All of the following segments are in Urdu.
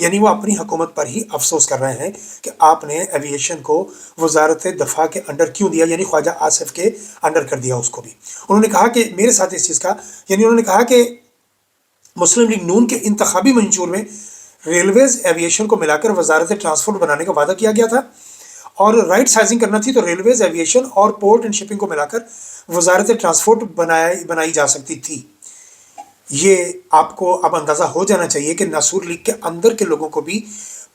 یعنی وہ اپنی حکومت پر ہی افسوس کر رہے ہیں کہ آپ نے ایویشن کو وزارت دفاع کے انڈر کیوں دیا، یعنی خواجہ آصف کے انڈر کر دیا اس کو بھی۔ انہوں نے کہا کہ میرے ساتھ اس چیز کا، یعنی انہوں نے کہا کہ مسلم لیگ نون کے انتخابی منشور میں ریلویز ایویشن کو ملا کر وزارت ٹرانسپورٹ بنانے کا وعدہ کیا گیا تھا، اور رائٹ سائزنگ کرنا تھی تو ریلویز ایویشن اور پورٹ اینڈ شپنگ کو ملا کر وزارت ٹرانسپورٹ بنائی جا سکتی تھی۔ یہ آپ کو اب اندازہ ہو جانا چاہیے کہ ناصور لیگ کے اندر کے لوگوں کو بھی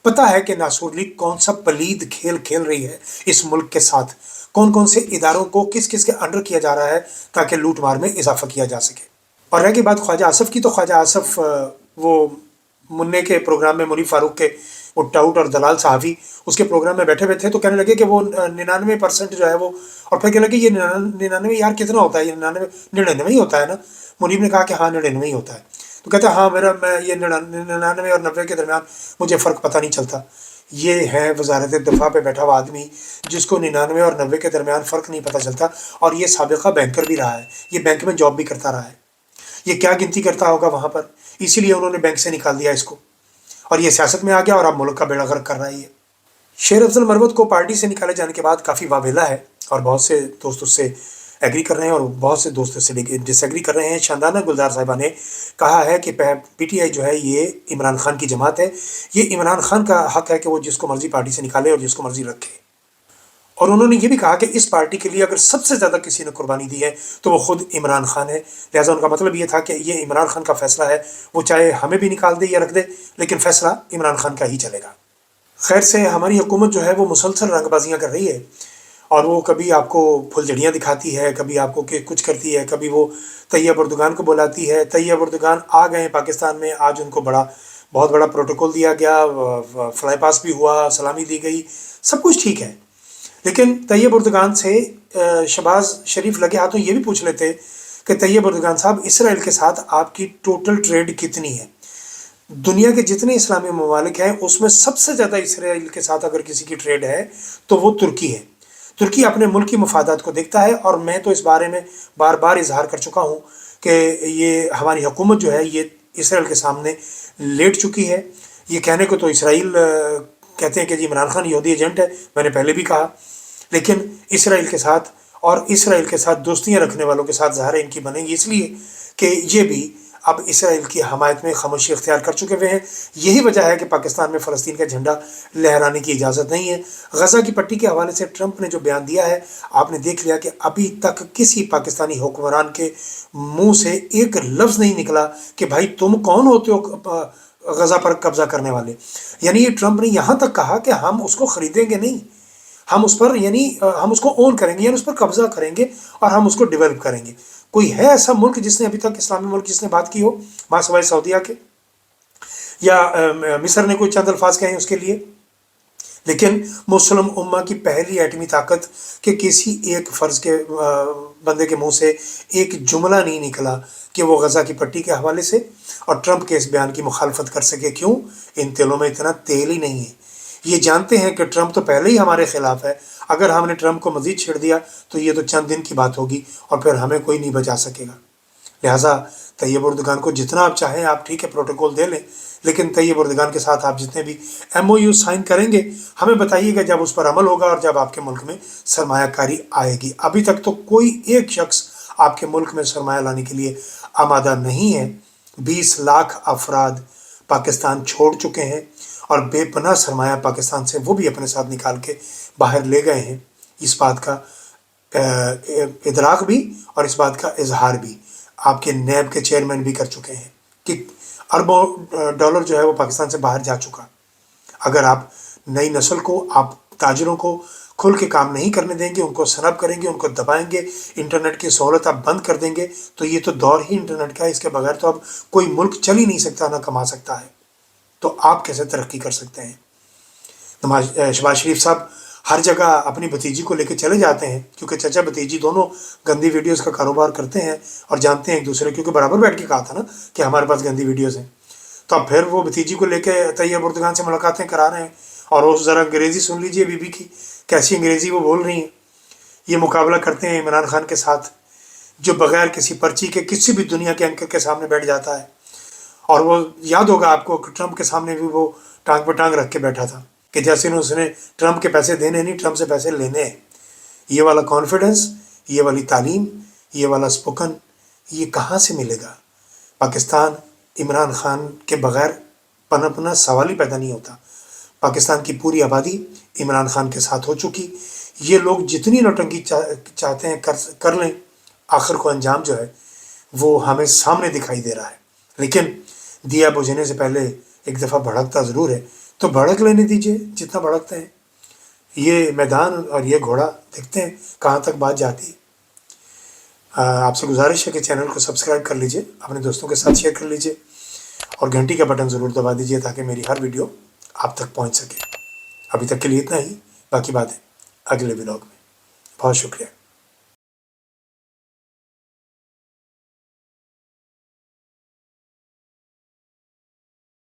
پتہ ہے کہ ناصور لیگ کون سا پلید کھیل کھیل رہی ہے اس ملک کے ساتھ، کون کون سے اداروں کو کس کس کے انڈر کیا جا رہا ہے تاکہ لوٹ مار میں اضافہ کیا جا سکے۔ اور رہ گئی بات خواجہ آصف کی، تو خواجہ آصف وہ منع کے پروگرام میں، منیر فاروق کے، وہ ٹاؤٹ اور دلال صحافی اس کے پروگرام میں بیٹھے ہوئے تھے، تو کہنے لگے کہ وہ 99% جو ہے وہ، اور پھر کہنے لگے یہ 99 یار کتنا ہوتا ہے، یہ 99 ہی ہوتا ہے نا۔ منیر نے کہا کہ ہاں 99 ہی ہوتا ہے، تو کہتا ہے ہاں میں یہ 99 اور 90 کے درمیان مجھے فرق پتہ نہیں چلتا۔ یہ ہے وزارت دفاع پہ بیٹھا ہوا آدمی جس کو 99 اور 90 کے درمیان فرق نہیں پتہ چلتا، اور یہ سابقہ بینکر بھی رہا ہے، یہ بینک میں جاب بھی کرتا رہا ہے، یہ کیا گنتی کرتا ہوگا وہاں پر، اسی لیے انہوں نے بینک سے نکال دیا اس کو، اور یہ سیاست میں آ گیا اور اب ملک کا بیڑا غرق کر رہا ہے یہ۔ شیر افضل مروت کو پارٹی سے نکالے جانے کے بعد کافی واویلا ہے، اور بہت سے دوست اس سے ایگری کر رہے ہیں اور بہت سے دوست اس سے ڈس ایگری کر رہے ہیں۔ شاندانہ گلزار صاحبہ نے کہا ہے کہ پی ٹی آئی جو ہے یہ عمران خان کی جماعت ہے، یہ عمران خان کا حق ہے کہ وہ جس کو مرضی پارٹی سے نکالے اور جس کو مرضی رکھے، اور انہوں نے یہ بھی کہا کہ اس پارٹی کے لیے اگر سب سے زیادہ کسی نے قربانی دی ہے تو وہ خود عمران خان ہے، لہٰذا ان کا مطلب یہ تھا کہ یہ عمران خان کا فیصلہ ہے، وہ چاہے ہمیں بھی نکال دے یا رکھ دے، لیکن فیصلہ عمران خان کا ہی چلے گا۔ خیر سے ہماری حکومت جو ہے وہ مسلسل رنگ بازیاں کر رہی ہے، اور وہ کبھی آپ کو پھلجھڑیاں دکھاتی ہے، کبھی آپ کو کچھ کرتی ہے، کبھی وہ طیب اردگان کو بلاتی ہے۔ طیب اردگان آ گئے پاکستان میں، آج ان کو بہت بڑا پروٹوکول دیا گیا، فلائی پاس بھی ہوا، سلامی دی گئی، سب کچھ ٹھیک ہے، لیکن طیب اردگان سے شہباز شریف لگے ہاتھوں یہ بھی پوچھ لیتے کہ طیب اردگان صاحب اسرائیل کے ساتھ آپ کی ٹوٹل ٹریڈ کتنی ہے؟ دنیا کے جتنے اسلامی ممالک ہیں اس میں سب سے زیادہ اسرائیل کے ساتھ اگر کسی کی ٹریڈ ہے تو وہ ترکی ہے۔ ترکی اپنے ملک کی مفادات کو دیکھتا ہے، اور میں تو اس بارے میں بار بار اظہار کر چکا ہوں کہ یہ ہماری حکومت جو ہے یہ اسرائیل کے سامنے لیٹ چکی ہے۔ یہ کہنے کو تو اسرائیل کہتے ہیں کہ جی عمران خان یہودی ایجنٹ ہے، میں نے پہلے بھی کہا، لیکن اسرائیل کے ساتھ اور اسرائیل کے ساتھ دوستیاں رکھنے والوں کے ساتھ ظاہر ان کی بنے گی، اس لیے کہ یہ بھی اب اسرائیل کی حمایت میں خاموشی اختیار کر چکے ہوئے ہیں۔ یہی وجہ ہے کہ پاکستان میں فلسطین کا جھنڈا لہرانے کی اجازت نہیں ہے۔ غزہ کی پٹی کے حوالے سے ٹرمپ نے جو بیان دیا ہے، آپ نے دیکھ لیا کہ ابھی تک کسی پاکستانی حکمران کے منہ سے ایک لفظ نہیں نکلا کہ بھائی تم کون ہوتے ہو غزہ پر قبضہ کرنے والے۔ یعنی یہ ٹرمپ نے یہاں تک کہا کہ ہم اس کو خریدیں گے نہیں، ہم اس پر ہم اس کو اون کریں گے، یعنی اس پر قبضہ کریں گے اور ہم اس کو ڈیولپ کریں گے۔ کوئی ہے ایسا ملک جس نے ابھی تک، اسلامی ملک جس نے بات کی ہو ماں سوائے سعودیہ کے، یا مصر نے کوئی چند الفاظ کہے اس کے لیے؟ لیکن مسلم امہ کی پہلی ایٹمی طاقت کہ کسی ایک فرض کے بندے کے منہ سے ایک جملہ نہیں نکلا کہ وہ غزہ کی پٹی کے حوالے سے اور ٹرمپ کے اس بیان کی مخالفت کر سکے۔ کیوں؟ ان تیلوں میں اتنا تیل ہی نہیں ہے۔ یہ جانتے ہیں کہ ٹرمپ تو پہلے ہی ہمارے خلاف ہے، اگر ہم نے ٹرمپ کو مزید چھیڑ دیا تو یہ تو چند دن کی بات ہوگی اور پھر ہمیں کوئی نہیں بچا سکے گا۔ لہٰذا طیب اردگان کو جتنا آپ چاہیں آپ ٹھیک ہے پروٹوکول دے لیں، لیکن طیب اردگان کے ساتھ آپ جتنے بھی ایم او یو سائن کریں گے ہمیں بتائیے گا جب اس پر عمل ہوگا اور جب آپ کے ملک میں سرمایہ کاری آئے گی۔ ابھی تک تو کوئی ایک شخص آپ کے ملک میں سرمایہ لانے کے لیے آمادہ نہیں ہے۔ 20 لاکھ افراد پاکستان چھوڑ چکے ہیں اور بے پناہ سرمایہ پاکستان سے وہ بھی اپنے ساتھ نکال کے باہر لے گئے ہیں۔ اس بات کا ادراک بھی اور اس بات کا اظہار بھی آپ کے نیب کے چیئرمین بھی کر چکے ہیں کہ اربوں ڈالر جو ہے وہ پاکستان سے باہر جا چکا۔ اگر آپ نئی نسل کو، آپ تاجروں کو کھل کے کام نہیں کرنے دیں گے، ان کو سنب کریں گے، ان کو دبائیں گے، انٹرنیٹ کی سہولت آپ بند کر دیں گے، تو یہ تو دور ہی انٹرنیٹ کا ہے، اس کے بغیر تو اب کوئی ملک چل ہی نہیں سکتا، نہ کما سکتا ہے، تو آپ کیسے ترقی کر سکتے ہیں؟ شہباز شریف صاحب ہر جگہ اپنی بھتیجی کو لے کے چلے جاتے ہیں، کیونکہ چچا بھتیجی دونوں گندی ویڈیوز کا کاروبار کرتے ہیں اور جانتے ہیں ایک دوسرے، کیونکہ برابر بیٹھ کے کہا تھا نا کہ ہمارے پاس گندی ویڈیوز ہیں، تو اب پھر وہ بھتیجی کو لے کے طیب اردگان سے ملاقاتیں کرا رہے ہیں، اور وہ ذرا انگریزی سن لیجئے بی بی کی کیسی انگریزی وہ بول رہی ہیں۔ یہ مقابلہ کرتے ہیں عمران خان کے ساتھ جو بغیر کسی پرچی کے کسی بھی دنیا کے اینکر کے سامنے بیٹھ جاتا ہے اور وہ یاد ہوگا آپ کو کہ ٹرمپ کے سامنے بھی وہ ٹانگ پہ ٹانگ رکھ کے بیٹھا تھا کہ جیسے اس نے ٹرمپ کے پیسے دینے نہیں، ٹرمپ سے پیسے لینے ہیں۔ یہ والا کانفیڈنس، یہ والی تعلیم، یہ والا اسپوکن، یہ کہاں سے ملے گا؟ پاکستان عمران خان کے بغیر پنپنا سوال ہی پیدا نہیں ہوتا۔ پاکستان کی پوری آبادی عمران خان کے ساتھ ہو چکی۔ یہ لوگ جتنی نوٹنکی چاہتے ہیں کر لیں، آخر کو انجام جو ہے وہ ہمیں سامنے دکھائی دے رہا ہے۔ لیکن دیا بجھنے سے پہلے ایک دفعہ بھڑکتا ضرور ہے، تو بھڑک لینے دیجئے جتنا بھڑکتے ہیں۔ یہ میدان اور یہ گھوڑا دیکھتے ہیں کہاں تک بات جاتی ہے۔ آپ سے گزارش ہے کہ چینل کو سبسکرائب کر لیجئے، اپنے دوستوں کے ساتھ شیئر کر لیجئے، اور گھنٹی کا بٹن ضرور دبا دیجئے تاکہ میری ہر ویڈیو آپ تک پہنچ سکے۔ ابھی تک کے لیے اتنا ہی، باقی باتیں اگلے ولاگ میں۔ بہت شکریہ۔